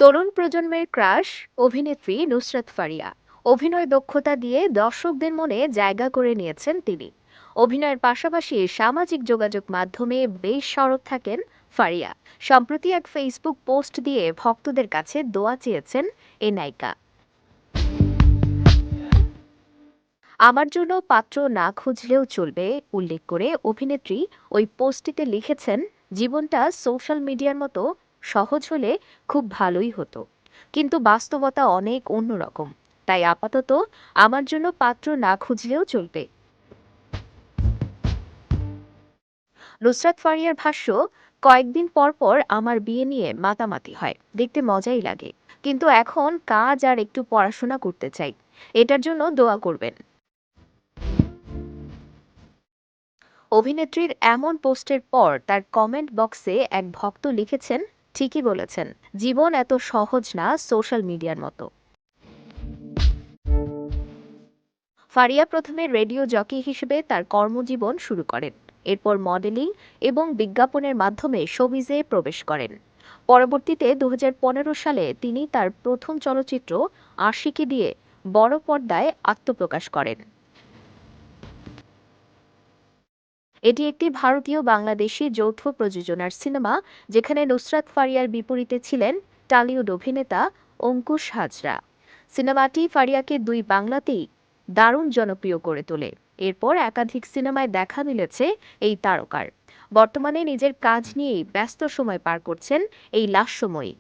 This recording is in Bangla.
তরুণ প্রজন্মের ক্রাশ অভিনেত্রী নুসরাত ফারিয়া। অভিনয় দক্ষতা দিয়ে দর্শকদের মনে জায়গা করে নিয়েছেন তিনি। অভিনয়ের পাশাপাশি সামাজিক যোগাযোগ মাধ্যমে বেশ সরব থাকেন ফারিয়া। সম্প্রতি এক ফেসবুক পোস্ট দিয়ে ভক্তদের কাছে দোয়া চেয়েছেন এই নায়িকা। আমার জন্য পাত্র না খুঁজলেও চলবে উল্লেখ করে অভিনেত্রী ওই পোস্টটিতে লিখেছেন, জীবনটা সোশ্যাল মিডিয়ার মতো সহজ হলে খুব ভালোই হতো, কিন্তু বাস্তবতা অনেক অন্যরকম। তাই আপাতত আমার জন্য পাত্র না খুঁজলেও চলবে। নুসরাত ফারিয়ার ভাষ্য, কয়েকদিন পর পর আমার বিয়ে নিয়ে মাতামাতি হয়, দেখতে মজাই লাগে, কিন্তু এখন কাজ আর একটু পড়াশোনা করতে চাই, এটার জন্য দোয়া করবেন। অভিনেত্রীর এমন পোস্টের পর তার কমেন্ট বক্সে এক ভক্ত লিখেছেন, ঠিকই বলেছেন, জীবন এত সহজ না সোশ্যাল মিডিয়ার মতো। ফারিয়া প্রথমে রেডিও জকি হিসেবে তার কর্মজীবন শুরু করেন। এরপর মডেলিং এবং বিজ্ঞাপনের মাধ্যমে শোবিজে প্রবেশ করেন। পরবর্তীতে ২০১৫ সালে তিনি তার প্রথম চলচ্চিত্র আশিকি দিয়ে বড় পর্দায় আত্মপ্রকাশ করেন। এটি একটি ভারতীয় বাংলাদেশি যৌথ প্রযোজনার সিনেমা, যেখানে নুসরাত ফারিয়ার বিপরীতে ছিলেন টালিউড অভিনেতা অঙ্কুশ হাজরা। সিনেমাটি ফারিয়াকে দুই বাংলাতেই দারুণ জনপ্রিয় করে তোলে। এরপর একাধিক সিনেমায় দেখা মিলেছে এই তারকার। বর্তমানে নিজের কাজ নিয়েই ব্যস্ত সময় পার করছেন এই লাস্যময়ী।